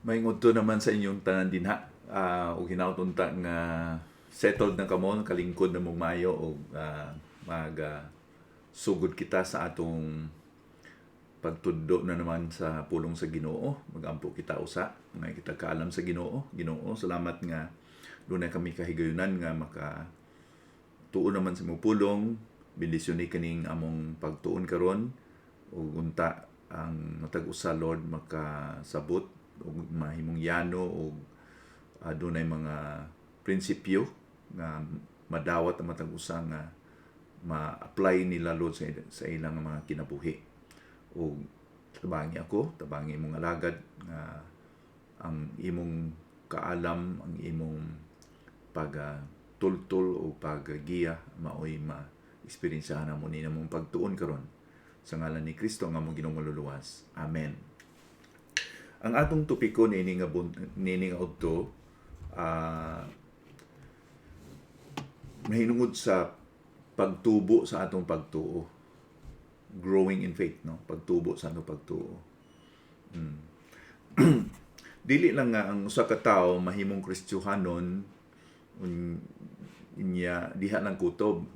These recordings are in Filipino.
Maingon to naman sa inyong tanan dinha. O hinautunta nga settled na kamo, kalingkod na mong mayo o mag sugod kita sa atong pagtudlo na naman sa pulong sa Ginoo. Magampo kita usa, nga kita kaalam sa Ginoo. Ginoo, salamat nga dunay kami kahigayunan nga maka tuon naman sa imong pulong. Bendisyon ni kaning among pagtuon karon ug unta ang matag usa Lord makasabot ug mahimong yano ug dunay mga prinsipyo nga madawat ang matag usa nga ma-apply nila Lord sa ilang mga kinabuhi. Ug tabangi ako, tabangi imong alagad nga ang imong kaalam, ang imong pagtultol o paggiya maoy ma-experiencehan mo ni namong pagtuon karon sa ngalan ni Kristo nga among Ginoong maluluwas. Amen. Ang atong topiko nini nga udto mahinungod sa pagtubo sa atong pagtuo. Growing in faith, no? Pagtubo sa atong pagtuo. Dili lang nga ang usa ka tawo mahimong Kristiyanon inya diha lang kutob.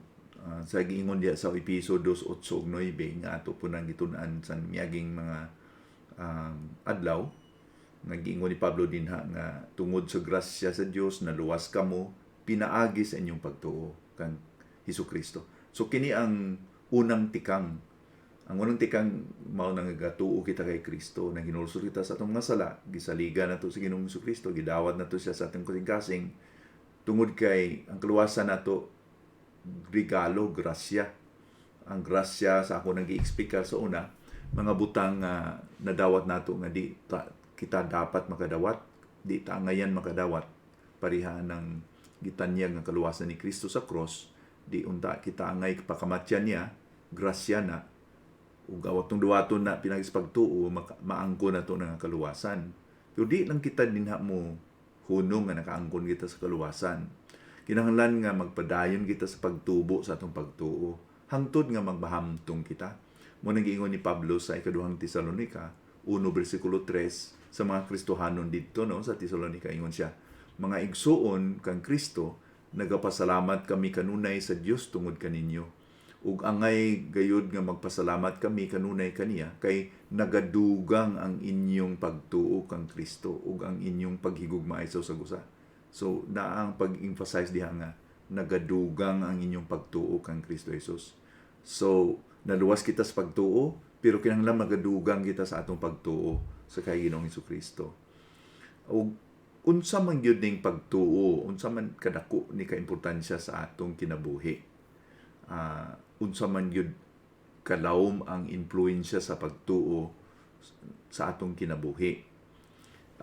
Sa giingon diha sa Episo 2:8-9 nga ato po nang gitun-an sa miyaging mga adlaw nga giingon ni Pablo dinha nga tungod sa grasya sa Dios naluwas kamo pinaagi sa inyong pagtuo kang Hesukristo. So kini ang unang tikang. Ang unang tikang mao nang gatuo kita kay Kristo, nang hinulsol kita sa atong mga sala, gisaliga nato sa Ginoong Hesukristo, gidawat nato siya sa atong kasing-kasing tungod kay ang kaluwasan nato regalo, grasya. Ang grasya sa ako nang gi-explica sa una, mga butang nadawat nato nga di kita dapat makadawat, di ta ngayon makadawat. Pariha ng gitanyag ng kaluwasan ni Kristo sa cross, di unta kita angay pakamatyan niya, grasya na, ug awat tong duwaton na pinagis pagtuo, maangkon na to ng kaluwasan. Pero di lang kita dinha mo hunong nga nakaangkon kita sa kaluwasan. Kinahanglan nga magpadayon kita sa pagtubo sa atong pagtuo. Hangtod nga magbahamtong kita. Mo nang giingon ni Pablo sa ikaduhang Tesalonica 1:3 sa mga Kristohanon didto no sa Tesalonica, ingon siya, mga igsuon kang Kristo, nagapasalamat kami kanunay sa Dios tungod kaninyo. Ug angay gayud nga magpasalamat kami kanunay kaniya kay nagadugang ang inyong pagtuo kang Kristo ug ang inyong paghigugma sa usag-usa. So naang pag-emphasize diha nga nagadugang ang inyong pagtuo kang Kristo Jesus. So naluwas kita sa pagtuo pero kinahanglan magadugang kita sa atong pagtuo sa kay Ginoong Hesukristo. Ug unsa man gyud ning pagtuo, unsa man kadako ni kaimportansya sa atong kinabuhi. Unsa man gyud kalawom ang impluwensya sa pagtuo sa atong kinabuhi.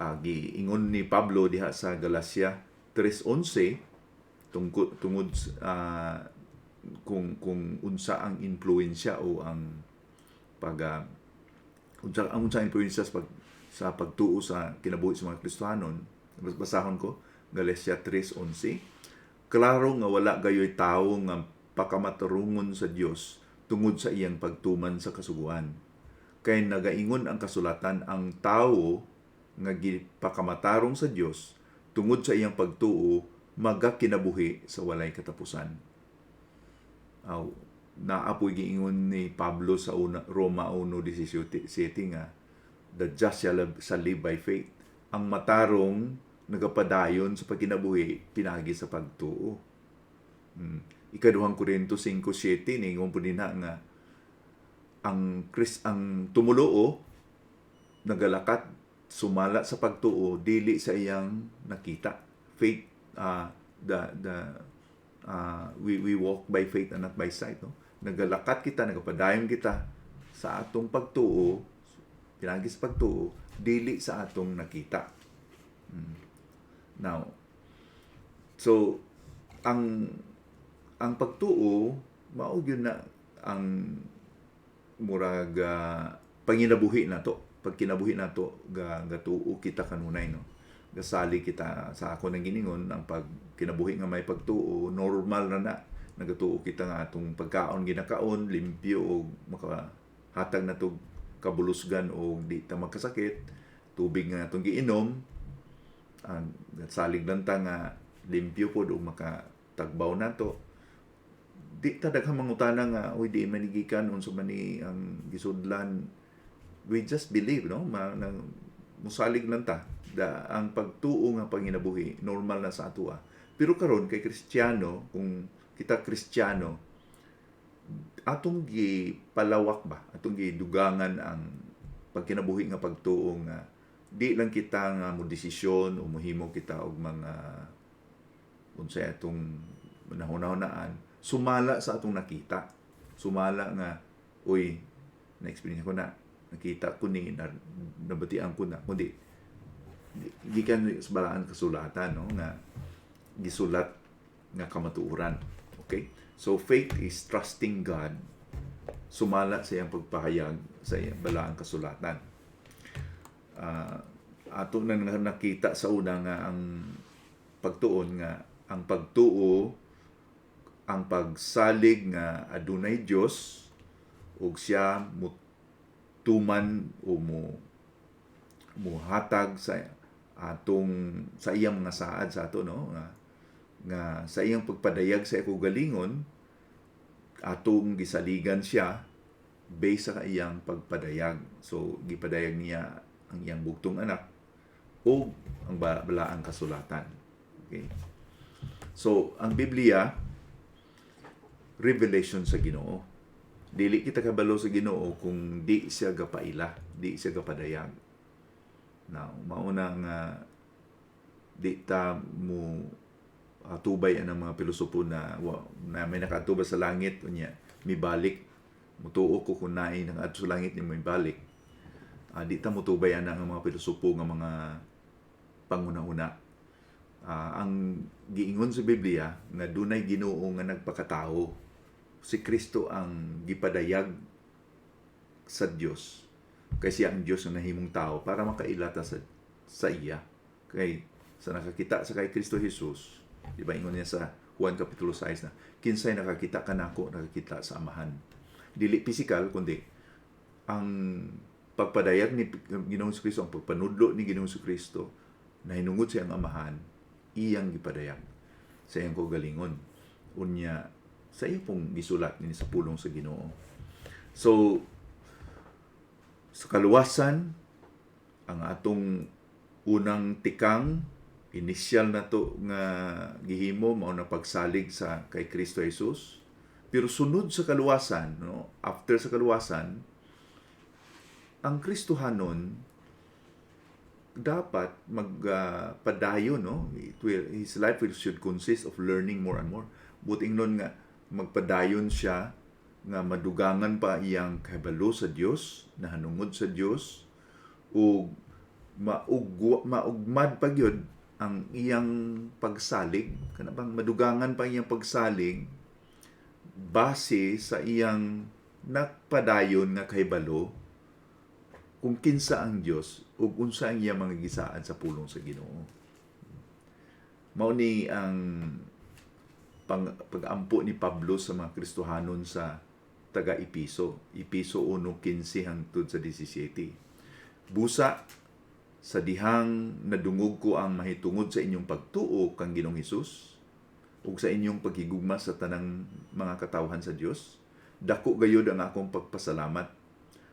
Giingon ni Pablo diha sa Galacia 3:11 tungod kung unsa ang impluwensya o ang unsa ang impluwensya sa pagtuo sa kinabuhi sa mga Kristohanon. Basahon ko Galacia 3:11. Klaro nga wala gayoy tawo nga pakamatarungon sa Dios tungod sa iyang pagtuman sa kasuguan. Kay nagaingon ang kasulatan, ang tawo nga gipakamatarong sa Dios tungod sa iyang pagtuo magakinabuhi sa walay katapusan. Naapoy giingon ni Pablo sa Roma 1:17 nga the just shall live by faith. Ang matarong nagapadayon sa pagkinabuhi pinagi sa pagtuo. Ikaduhang Korinto 5:7 ningon po dinha nga ang tumuluo nagalakat sumala sa pagtuo dili sa iyang nakita. Faith we walk by faith and not by sight, no? Nagalakat kita, nagapadayon kita sa atong pagtuo, pinagi sa pagtuo dili sa atong nakita. Now, so ang pagtuo mao gyud na ang murag panginabuhi nato, pagkinabuhi nato gatuo kita kanunay, no? Gasali kita sa ako nang giningon ang pagkinabuhi nga may pagtuo normal na nagatuo kita nga atong pagkaon ginakaon limpyo o makahatag nato kabulusgan o di ta magkasakit tubig nga atong giinom, ang salig lang ta nga limpyo po o makatagbaw nato. Di ta daghang mangutana nga uy di manigikan unsa man ni ang gisudlan. We just believe, no? Musalig lang ta ang pagtuo nga panginabuhi normal na sa ato. Pero karon kay Kristiyano, kung kita Kristiyano, atong gipalawak ba, atong gidugangan ang pagkinabuhi nga pagtuo nga di lang kita nga mo desisyon o mohimo kita og mga unsay atong nahuna-hunaan sumala sa atong nakita. Sumala nga uy na-experience ko na, nakita ko ni, nabatian ko na, kundi gikan sa balaan kasulatan, no, nga gisulat nga kamatuoran. Okay? So faith is trusting God, sumala sa iyang pagpahayag sa iyang balaang kasulatan. Ato na nakita sa una nga ang pagtuon nga ang pagtuo, ang pagsalig nga adunay Dios ug siya mutuman o muhatag sa iyang mga saad sa ato, no, nga sa iyang pagpadayag sa kaugalingon atong gisaligan siya based sa iyang pagpadayag. So gipadayag niya ang iyang bugtong anak o ang balaang kasulatan. Okay? So ang Biblia, revelation sa Ginoo. Dili kita kabalo sa Ginoo kung di siya gapaila, di siya gapadayag. Now, mauna nga di ta mo tubay ang mga pilosopo na may nakatubay sa langit unya mibalik, mutuo ko kung naay nang adto sa langit ni mibalik. Di ta motubay ang mga pilosopo nga mga panguna-una. Ang giingon sa Biblia nga dunay Ginoo nga nagpakatao, si Kristo ang gipadayag sa Dios, kasi ang Dios ang nahimong tao para makailata sa iya. Kay sa nakakita sa kay Kristo Jesus, di ba ingon niya sa Juan kapitulo 6 na kinsay nakakita kanako nakakita sa Amahan. Dili physical kundi ang pagpadayag ni Ginoong Kristo, ang pagpanudlo ni Ginoong Kristo na hinungod sa iyang Amahan, iyang gipadayag sa iyang kaugalingon. Unya sa iyo pong gisulat ni sa pulong sa Ginoo. So sa kaluwasan, ang atong unang tikang initial na to nga gihimo mao na pagsalig sa kay Kristo Jesus. Pero sunod sa kaluwasan, no, after sa kaluwasan, ang Kristohanon dapat magpadayon, no? His life should consist of learning more and more. Buting nun nga magpadayon siya nga madugangan pa iyang kahibalo sa Dios, nahanungod sa Dios, ug maugmad pa gyud ang iyang pagsalig, kana bang madugangan pa iyang pagsalig base sa iyang nagpadayon nga kahibalo kung kinsa ang Dios ug unsa ang iyang mga gisaan sa pulong sa Ginoo. Mao ni ang pag-ampo ni Pablo sa mga Kristohanon sa taga Episo 1:15 hangtod sa 17. Busa sa dihang nadungog ko ang mahitungod sa inyong pagtuo kang Ginoong Hesus ug sa inyong paghigugma sa tanang mga katawhan sa Dios, dako gayud ang akong pagpasalamat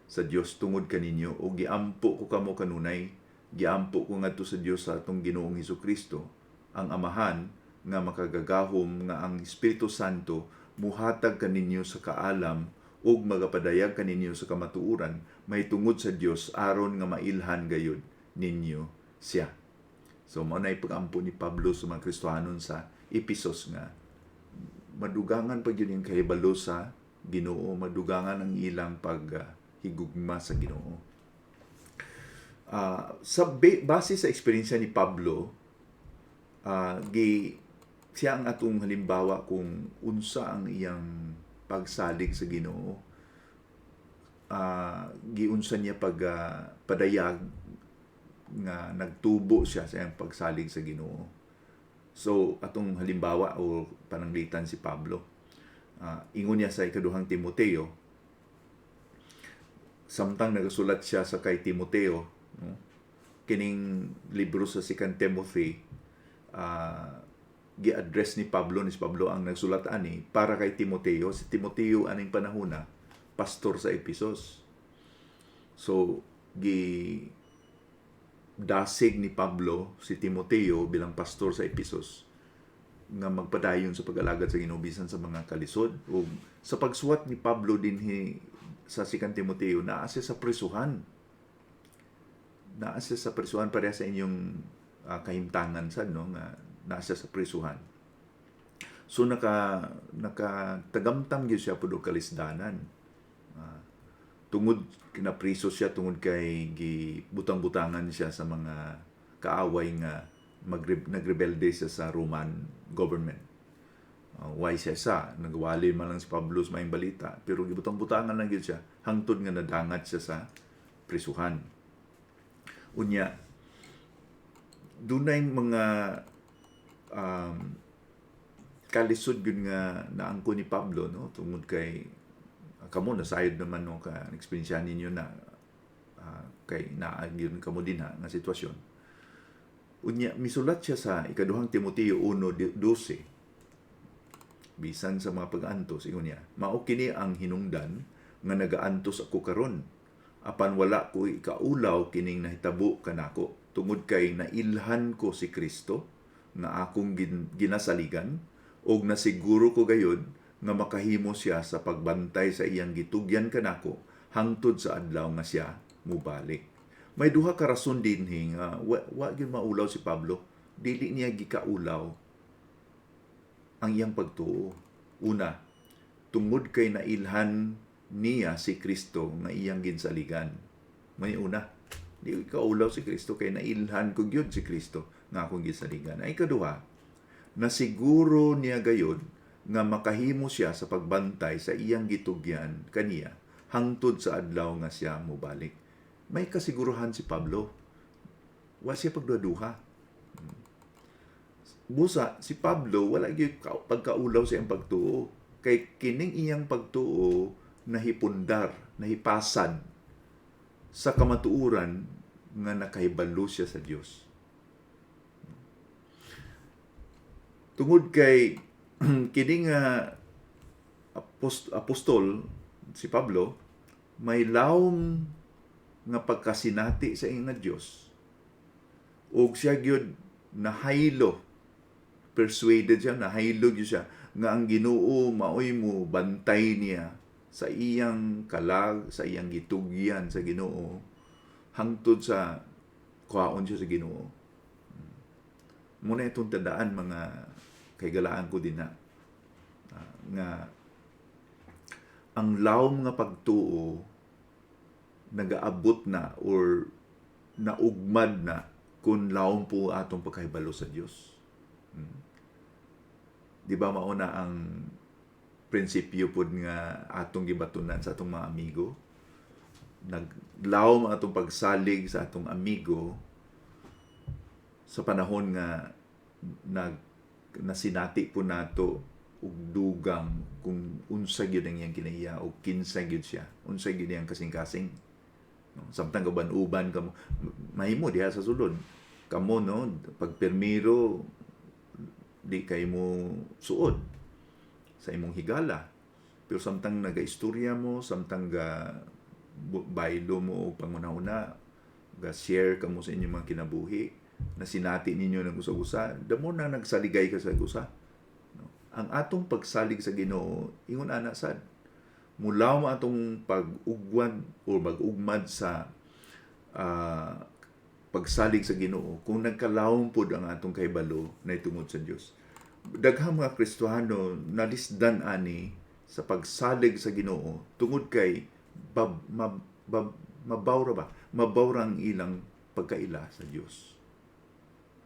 sa Dios tungod kaninyo ug giampo ko kamo kanunay, giampo ko ngadto sa Dios sa atong Ginoong Hesukristo, ang Amahan nga makagagahom nga ang Espiritu Santo muhatag kaninyo sa kaalam ug magapadayag kaninyo sa kamatuoran mahitungod sa Dios aron nga mailhan gayud ninyo siya. So mao nay pag-ampo ni Pablo sa mga Kristohanon sa Ephesus nga madugangan pa gyud yung kahibalo sa Ginoo, madugangan ang ilang paghigugma sa Ginoo. Base sa eksperyensya ni Pablo, siya ang atong halimbawa kung unsa ang iyang pagsalig sa Ginoo. Giunsa niya padayag nga nagtubo siya sa iyang pagsalig sa Ginoo. So atong halimbawa o pananglitan si Pablo, ingon niya sa ikaduhang Timoteo, samtang nagasulat siya sa kay Timoteo, no? kining libro sa Second Timothy, gi-address ni Pablo ang nagsulat ani para kay Timoteo. Si Timoteo aning panahona pastor sa Ephesus. So dasig ni Pablo si Timoteo bilang pastor sa Ephesus nga magpadayon sa pag-alagad sa Ginoo bisan sa mga kalisod. O sa pagsuwat ni Pablo dinhi sa Second Timoteo, naa siya sa prisuhan. Naa siya sa prisuhan pareha sa inyong kahimtangan sad, no, nga naa siya sa prisuhan. So nakatagamtam gyud siya pud og kalisdanan. Tungod kinapriso siya tungod kay gibutang-butangan siya sa mga kaaway nga nagrebelde siya sa Roman government. Why siya nagwali man lang si Pablo sa maayong balita, pero gibutang-butangan lang gyud siya hangtod nga nadangat siya sa prisuhan. Unya, dunay mga kalisod gyud nga naangko ni Pablo, no, tungod kay kamo nasayod naman, no, ka experience ninyo na kay naagyon kamo din nga sitwasyon. Unya, misulat siya sa ikaduhang Timoteo 1:12. Bisan sa mga pag-antos, ingon niya, mao kini ang hinungdan nga nagaantos ako karon, apan wala ko ikaulaw kining nahitabo kanako, tungod kay nailhan ko si Kristo nga akong ginasaligan, og nasiguro ko gayud nga makahimo siya sa pagbantay sa iyang gitugyan kanako hangtod sa adlaw nga siya mubalik. May duha ka rason dinhi nga wa gyud maulaw si Pablo, dili niya gikaulaw ang iyang pagtuo. Una, tungod kay nailhan niya si Kristo nga iyang ginsaligan. May una, di kaulaw si Kristo kay nailhan ko gyud si Kristo nga akong ginsaligan. Ay kaduha, nasiguro niya gayud nga makahimo siya sa pagbantay sa iyang gitugyan kaniya hangtod sa adlaw nga siya mobalik. May kasiguruhan si Pablo. Wa siya pagduduha. Busa, si Pablo wala gyud pagkaulaw sa iyang pagtuo. Kay kining iyang pagtuo nahipundar, nahipasad sa kamatuoran nga nakahibalo siya sa Dios. Tungod kay kini nga apostol si Pablo may lawom nga pagkasinati sa iyang nga Dios, ug siya gyud nahaylo, persuaded siya, nahaylo gyud siya nga ang Ginoo maoy mo bantay niya sa iyang kalag, sa iyang gitugyan sa Ginoo hangtod sa kuhaon siya sa Ginoo. Muna itong tandaan, mga kaigalaan ko din na nga ang lawom nga pagtuo nagaabot na or naugmad na kung lawom po atong pagkahibalo sa Dios. Di ba mauna ang prinsipyo pod nga atong gibatunan sa atong mga amigo? Naglawom atong pagsalig sa atong amigo sa panahon nga nasinati po nato ug dugang kung unsa gyud ang iyang kinaiya o kinsa gyud siya, unsa gyud iyang kasing-kasing, no? Samtang uban kamo mahimo diha sa sulod kamo, no, pag permiro di kay mo suod sa imong higala, pero samtang nagaistorya mo, samtang ga baylo mo og pangunahuna, ga share kamo sa inyong mga kinabuhi, na sinati ninyo ng usa-usa, damo na nagsaligay ka sa usa. No? Ang atong pagsalig sa Ginoo, ingon ana sad, mulaw mo atong pag-ugwan o mag-ugmad sa pagsalig sa Ginoo kung nagkalawom pod ang atong kahibalo na itungod sa Dios. Daghang mga Kristiyano nalisdan ani sa pagsalig sa Ginoo tungod kay mabawra ang ilang pagkaila sa Dios.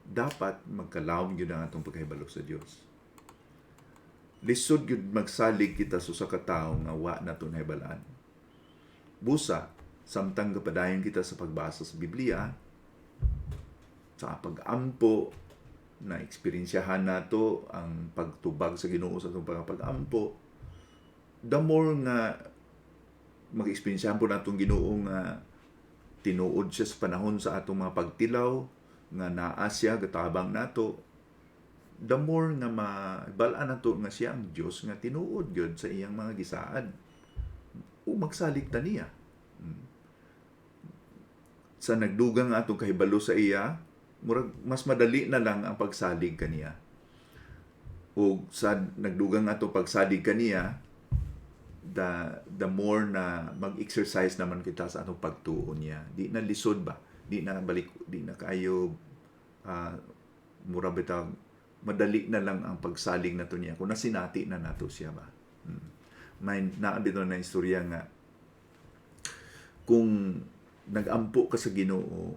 Dapat magkalawom gyud ang atong pagkahibalo sa Dios. Lisod gyud magsalig kita sa usa ka tawo nga wa nato nahibalaan. Busa, samtang kapadayon kita sa pagbasa sa Biblia, sa pag-ampo, na eksperyensyahan nato ang pagtubag sa Ginoo sa atong pag-ampo, the more nga mag-eksperyensyahan po natong Ginoo nga tinuod siya sa panahon sa atong mga pagtilaw nga naa siya gatabang nato, the more nga mabalaan nato nga siya ang Dios nga tinuod gyud sa iyang mga gisaad o magsalig ta niya. Sa nagdugang nga atong kahibalo sa iya, murag mas madali na lang ang pagsalig kaniya. O sa nagdugang nga atong pagsalig kaniya, the more na mag-exercise naman kita sa atong pagtuon niya. Di na lisod ba? Di na balik, di na kayo mura bitaw madali na lang ang pagsalig nato niya kung nasinati na nato siya ba. May naabito na istorya nga kung nagampo ka sa Ginoo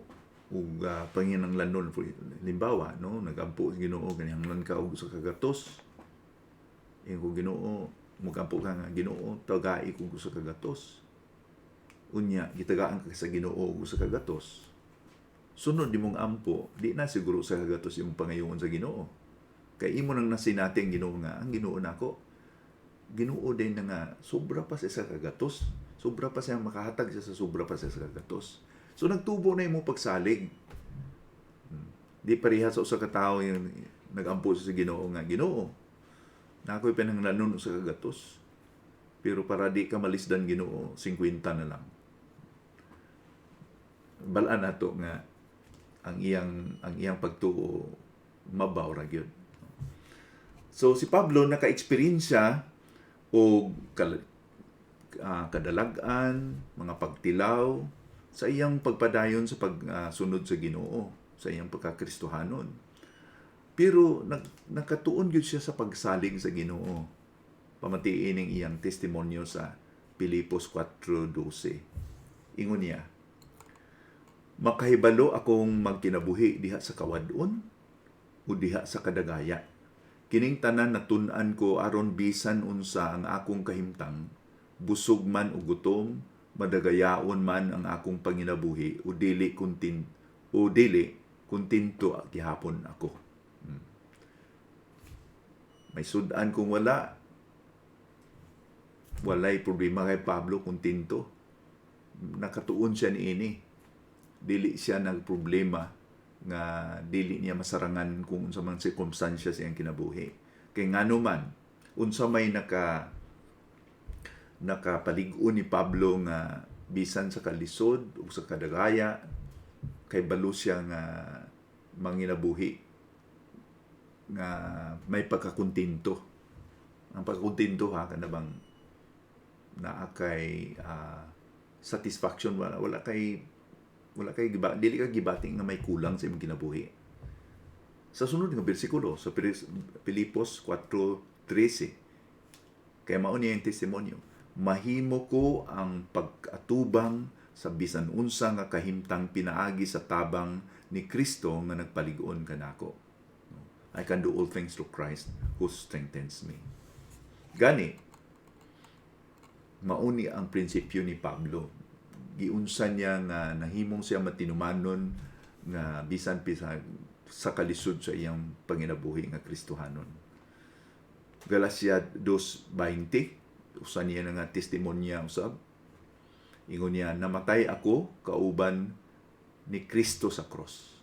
ug panginahanglanon, limbawa no, nagampo sa Ginoo ganihanglan ka og sa kagatos, kung Ginoo mugampo ka nga, Ginoo tagai ko sa kagatos, unya gitagaan ka sa Ginoo og sa kagatos, sunod di mong ampo, di na siguro sa kagatos imong pangayoon sa Ginoo, kay imo nang nasinati ang Ginoo nga ang Ginoo nako Ginoo din na nga sobra pa sa kagatos, sobra pa siya makahatag siya sa sobra pa sa kagatos. So nagtubo na imong pagsalig. Di parehas sa katao yung nagampo sa Ginoo nga, Ginoo na ako'y pinanglanon sa kagatos, pero para di ka malisdan Ginoo 50 na lang. Balaan nato nga ang iyang pagtuo mabaw ra gyud. So si Pablo naka-eksperyensya o kadalag-an, mga pagtilaw sa iyang pagpadayon sa pagsunod sa Ginoo, sa iyang pagkakristohanon. Pero nakatuon gyud siya sa pagsalig sa Ginoo. Pamatiin ning iyang testimonyo sa Pilipos 4:12. Ingon niya, makahibalo akong magkinabuhi diha sa kawadon o diha sa kadagaya. Kining tanan natun-an ko aron bisan unsa ang akong kahimtang, busog man o gutom, madagayaon man ang akong panginabuhi o dili kontento gihapon ako. May sudan kung walay problema kay Pablo, kontento. Nakatuon siya niini. Dili siya nagproblema nga dili niya masarangan kung unsa man circumstances siyang kinabuhi. Kay ngano man unsa may nakapalig-on ni Pablo nga bisan sa kalisod o sa kadagaya kay balo siya nga manginabuhi nga may pagkakontento. Ang pagkakontento kanabang naa kay satisfaction, wala kay dili ka gibating nga may kulang sa imong kinabuhi. Sa sunod nga bersikulo sa Pilipos 4:13, kay mao niya yung testimonyo, mahimo ko ang pag-atubang sa bisan unsa nga kahimtang pinaagi sa tabang ni Kristo nga nagpalig-on kanako. I can do all things through Christ who strengthens me. Gani mauni ang prinsipyo ni Pablo. Giunsan niya nga nahimong siya matinumanon nga bisan pisa sa kalisod sa iyang panginabuhi nga Kristohanon. Galacia 2:20, usa niya nga testimonya usab. Ingon niya, namatay ako kauban ni Kristo sa cross.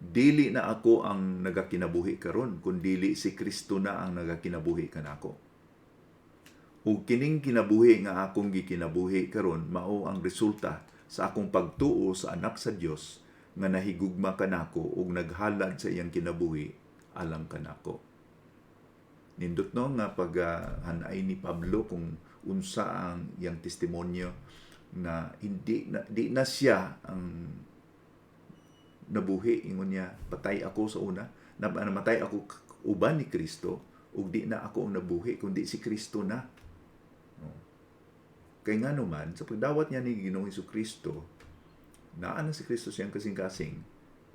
Dili na ako ang nagakinabuhi karon, kundi si Kristo na ang nagakinabuhi kanako. Ug kining kinabuhi nga akong gikinabuhi karon mao ang resulta sa akong pagtuo sa anak sa Dios nga nahigugma kanako ug naghalad sa iyang kinabuhi alang kanako. Nindot no nga paghanay ni Pablo kung unsa ang iyang testimonyo na di na siya ang nabuhi. Ingon niya, patay ako sa una, namatay ako uban ni Kristo ug di na ako ang nabuhi kundi si Kristo na. Kay nga naman, sa pagdawat niya ni Ginoong Jesucristo, naa na si Kristo siyang kasing-kasing,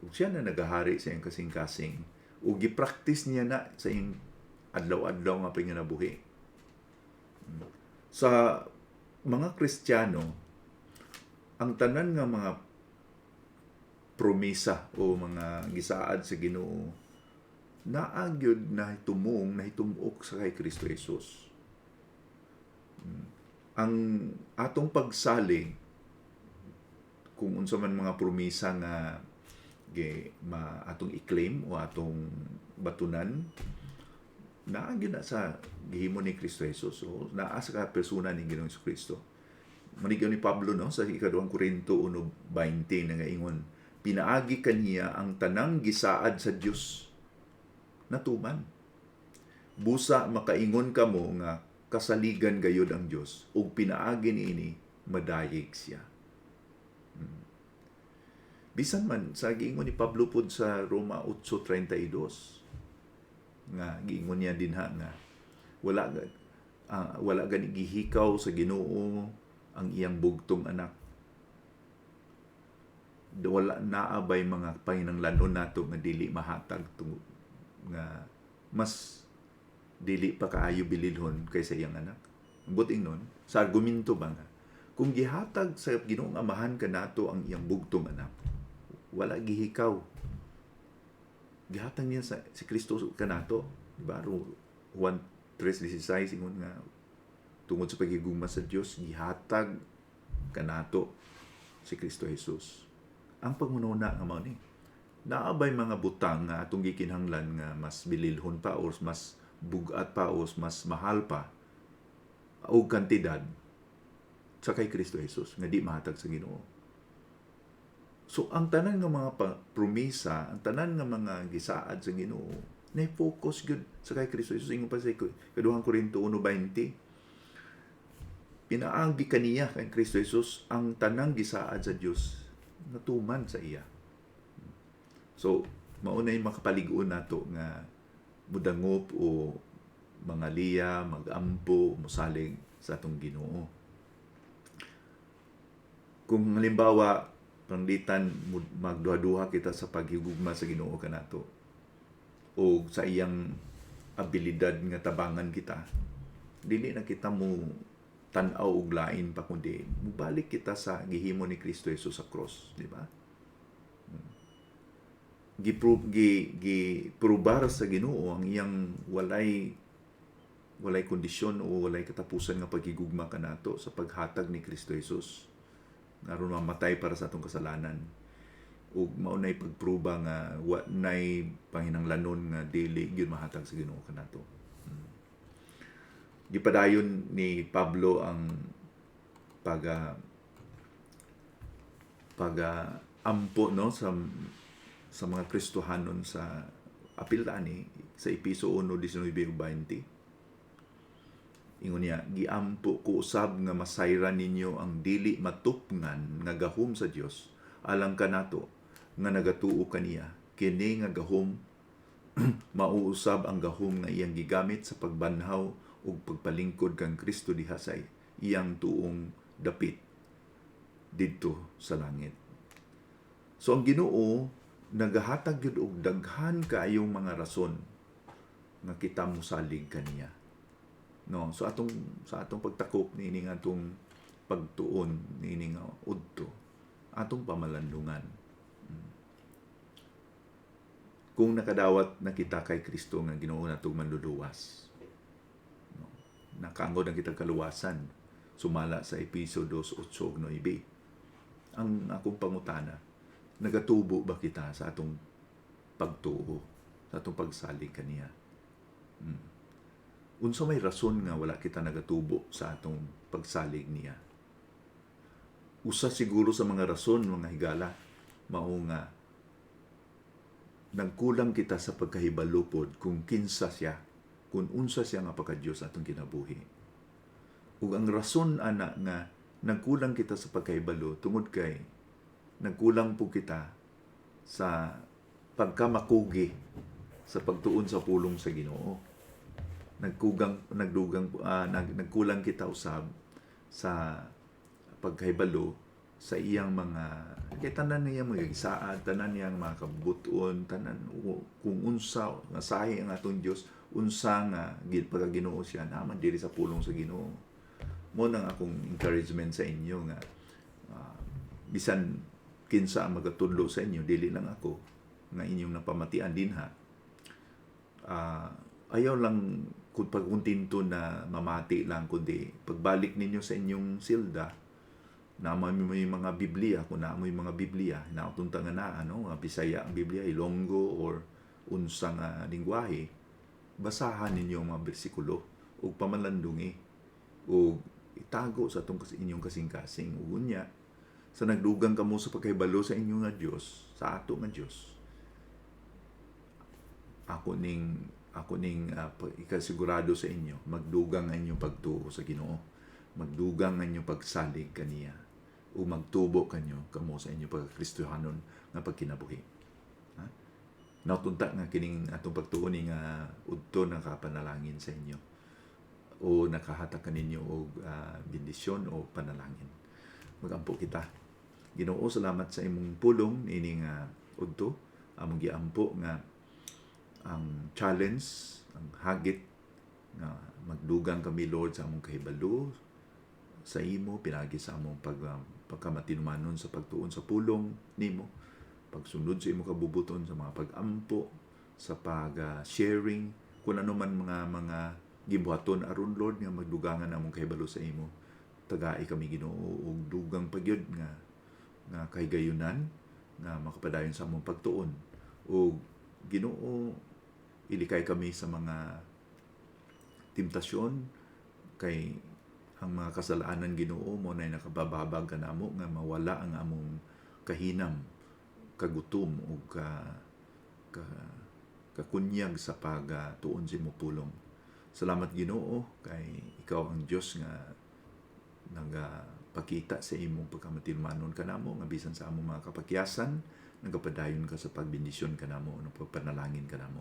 ug siya na nagahari sa iyang kasing-kasing, ug gi-practice niya na sa iyang adlaw-adlaw nga panginabuhi. Sa mga Kristiyano, ang tanan nga mga promesa o mga gisaad sa Ginoo naa gyud nahitumok sa kay Kristo Jesus. Ang atong pagsalig kung unsa man mga promisa nga atong i-claim o atong batunan, naa gyud na sa gihimo ni Kristo Jesus. So naa sa persona ni Ginoong Kristo. Manigyaw ni Pablo no sa ikaduhang Korinto 1:20 nga ingon, pinaagi kaniya ang tanang gisaad sa Dios natuman. Busa makaingon kamo nga kasaligan gayud ang Dios ug pinaagi niini madayeg siya. Bisan man sa giingon ni Pablo pud sa Roma 8:32 nga giingon niya dinha nga wala gani gihikaw sa Ginoo ang iyang bugtong anak. Wala naabay mga panginahanglanon nato nga dili mahatag nga mas dili pa kaayo bililhon kaysa iyang anak. Buting nun, sa argumento ba nga, kung gihatag sa Ginoong Amahan kanato ang iyang bugtong anak, wala gihikaw. Gihatag niya si Kristo kanato, di ba? Juan 3:16 ingon nga tungod sa pagigugma sa Dios, gihatag kanato si Kristo Jesus. Ang pagmununa nga mao ni, naabay mga butang nga atong gikinahanglan nga mas bililhon pa o mas bugat pa o mas mahal pa o kantidad sa kay Kristo Jesus nga di mahatag sa Ginoo. So ang tanan nga mga promisa, ang tanan nga mga gisaad sa Ginoo, na-focus gyud sa kay Kristo Jesus. Ingon pa sa ikaduhang Korinto 1:20, pinaagi kaniya kay Kristo Jesus ang tanang gisaad sa Dios natuman sa iya. So mao na yung makapalig-on nato nga mudangop o mangaliya, magampo, musalig sa atong Ginoo. Kung halimbawa panglitan magduha-duha kita sa paghigugma sa Ginoo kanato o sa iyang abilidad nga tabangan kita, dili na kita mo tan-aw og lain pa kundi mubalik kita sa gihimo ni Kristo Jesus sa cross, di ba? Giprobar sa Ginoo ang iyang walay kondisyon o walay katapusan nga paghigugma kanato sa paghatag ni Kristo Jesus aron mamatay para sa atong kasalanan. Ug mao nay pagpruba nga wa nay panginahanglanon nga dili gyud mahatag sa Ginoo kanato. Gipadayon ni Pablo ang ampo no sa mga Kristohanon sa apil ani sa Episo 1:19-20. Ingon niya, giampo ko usab nga masayran ninyo ang dili matupngan nga gahom sa Dios alang kanato nga nagatuo kaniya. Kini nga gahom mauusab ang gahom nga iyang gigamit sa pagbanhaw ug pagpalingkod kang Kristo diha sa iyang tuong dapit didto sa langit. So ang Ginoo nagahatag gyud og daghan kaayong mga rason nga kita mosalig kaniya. No, so sa atong pagtakop niini nga atong pagtuon niini nga udto atong pamalandungan. Kung nakadawat na kita kay Kristo nga Ginoo natong manluluwas. No, nakaangod ang kita kaluwasan sumala sa Episo 2:8-9. Ang akong pangutana, nagatubo ba kita sa atong pagtuo, sa atong pagsalig kaniya? Unsa may rason nga wala kita nagatubo sa atong pagsalig niya? Usa siguro sa mga rason, mga higala, mao nga nagkulang kita sa pagkahibalupod kung kinsa siya, kung unsa siya nga pagka-Dios atong kinabuhi. Ug ang rason ana nga nagkulang kita sa pagkahibalo tungod kay nagkulang po kita sa pagkamakugi sa pagtuon sa pulong sa Ginoo. Nagkulang kita usab sa pagkahibalo sa iyang mga tanan niya mga gisaad, tanan niyang mga kabuton, tanan kung unsa nga sahi ang atong Dios, unsa nga pagka-Ginoo siya naman diri sa pulong sa Ginoo. Mo nang akong encouragement sa inyo nga bisan kinsa ang magatudlo sa inyo, dili lang ako nga inyong napamatian dinha. Ayaw lang kung pagkuntinto na mamati lang, kundi pagbalik ninyo sa inyong silda, Naman mo yung mga Biblia, kung naamoy mga Biblia, nautunta nga na, mga Bisaya ang Biblia, Ilonggo or unsang lingwahe, basahan ninyo ang mga bersikulo o pamalandungi o itago sa itong inyong kasing-kasing. O unya, sa nagdugang kamo sa pagkahibalo sa inyo nga Diyos, sa ato nga Diyos, ako ning ikasigurado sa inyo, magdugang ang inyong pagtuo sa Ginoo, magdugang ang inyong pagsalig kaniya, o magtubo kanyo kamo sa inyong pagkakristohanon nga pagkinabuhi. Ha? Nautunta nga kining atong pagtuo ni nga udto nakapanalangin sa inyo o nakahatag kaninyo og bendisyon o panalangin. Magampo kita. Ginoo, salamat sa imong pulong ini nga udto. Among giampo nga ang challenge, ang hagit nga magdugang kami Lord sa among kahibalo sa imo, pinagi sa among pagkamatinumanon sa pagtuon sa pulong nimo, pagsunod sa imo kabubuton sa mga pag-ampo, sa pag-sharing, kung ano man mga gibuhaton aron Lord nga magdugangan among kahibalo sa imo. Tagai kami Ginoo og dugang pagyud nga kahigayunan nga makapadayon sa among pagtuon. O Ginoo, ilikay kami sa mga temptasyon kay ang mga kasalanan Ginoo mo na nakabababag kanamo nga mawala ang among kahinam, kagutom o kakunyag sa pagtuon sa imong pulong. Salamat Ginoo kay ikaw ang Dios nga nagapakita sa imong pagkamatinumanon kanamo nga bisan sa among mga kapakyasan nagapadayon ka sa pagbendisyon kanamo o pagpanalangin kanamo.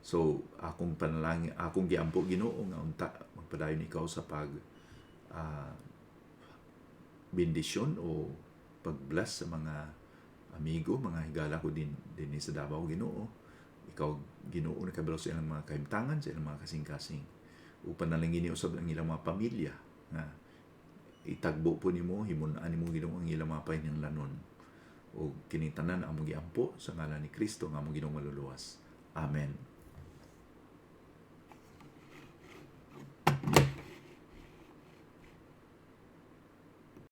So akong panalangin, akong giampo Ginoo nga unta magpadayon ikaw sa bendisyon o pag-bless sa mga amigo, mga higala ko din sa Davao Ginoo. Ikaw Ginoo nakabalo sa ilang mga kahimtangan, sa ilang mga kasing-kasing. O panalangin niyo usab ang ilang mga pamilya nga itagbo po nimo, himun-an nimo Ginoo ang ilang mga pahinahanglanon. O kining tanan among giampo sa ngalan ni Kristo nga among Ginoong maluluwas. Amen.